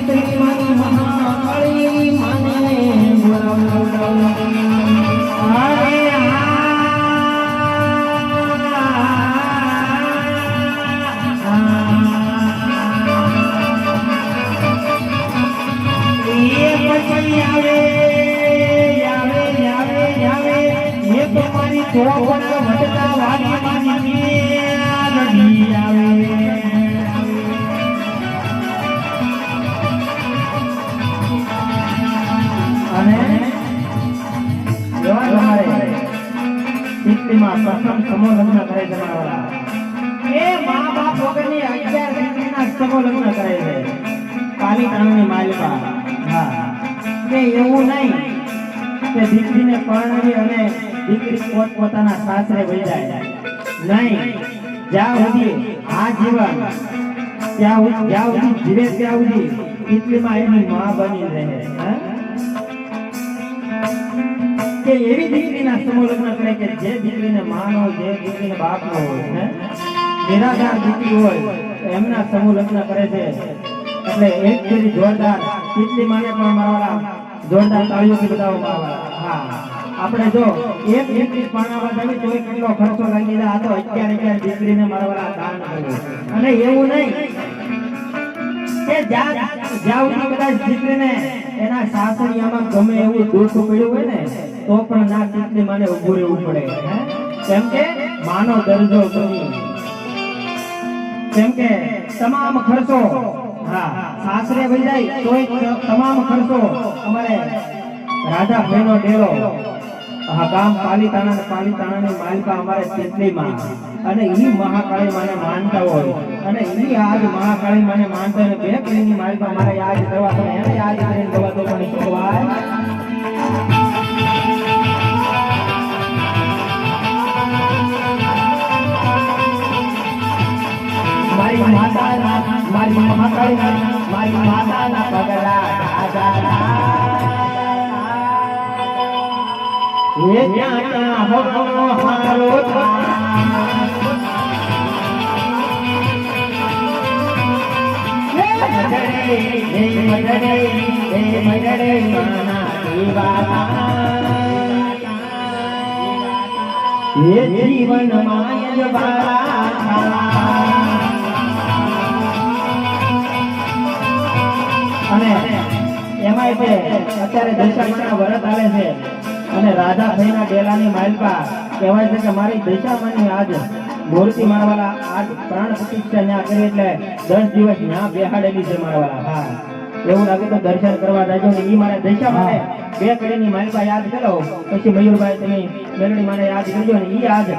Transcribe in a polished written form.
દીકરી મારી મહાકાળી માને બોલાવ અરે પછી આવે તમારી ચોપન વધતા વાલી માની રડી આવે અને જોવા તમારે દીકરીમાં પ્રથમ સમૂહ લગ્ન કરે છે મારા એ મા બાપ વગરની 11 દીકરીના સમૂહ લગ્ન કરે છે પાલીતાણાની માલિકા હા કે એવું નહીં કે દીકરીને પરણાવી અને દીકરી પોતાના સાસરે વહી જાય નહીં જ્યાં સુધી આ જીવન જ્યાં સુધી જીવે ત્યાં સુધી દીકરીમાં એની માં બની રહે કે એવી દીકરીના સમૂહ લગ્ન કરે કે જે દીકરીને માં નો જે દીકરીને બાપ નો હોય નિરાધાર દીકરી હોય એમના સમૂહ લગ્ન કરે છે એટલે એક ફેરી જોરદાર દીકરી માને પણ મારવાલા જોરદાર તાળીઓથી બતાવવામાં હા આપણે જો એક દીકરી પરણાવવા જવી તો કેટલો ખર્ચો લાગી જાય આ તો 11 દીકરીને મારવાલા દાન કર્યું અને એવું નહીં કે જ્યાં કદાચ દીકરીને એના સાસરિયામાં ગમે એવું દુઃખ પડ્યું હોય ને તો પણ ના દીકરી માને ઊભું રહેવું પડે કેમ કે માનો દરજ્જો કરી કેમ કે તમામ ખર્ચો હા સાસરે વહી જાય તોય તમામ ખર્ચો અમારે રાજા ભાઈનો ડેરો હા ગામ પાલીતાણાની માલિકા અમારે ચેટલીમાં અને ઈ મહાકાળી માને માનતા હોય અને ઈ આજ મહાકાળી માને માનતા હોય બે કડીની માલિકા મારે યાદ કરવા તો એને યાદ કરીને દવા તો પણ શોભાય મારી માતાના પગલા એ ત્યાં હો હારો મજડે માના એ જીવન માય અને એમાં અત્યારે દશામાના વ્રત આવે છે અને રાધા ભાઈના ડેલાની માલિકા કહેવાય છે કે મારી દશામાની આજ મૂર્તિ મારવાલા આજ પ્રાણ પ્રતિષ્ઠા ત્યાં કરી એટલે 10 દિવસ ત્યાં બેહાડેલી છે મારવાલા હા એવું લાગે તો દર્શન કરવા જાજો ને ઈ મારે દશા માટે બે કડીની માલિકા યાદ કરો પછી મયુરભાઈ તમે મેલડી મારે યાદ કરજો ને ઈ આજ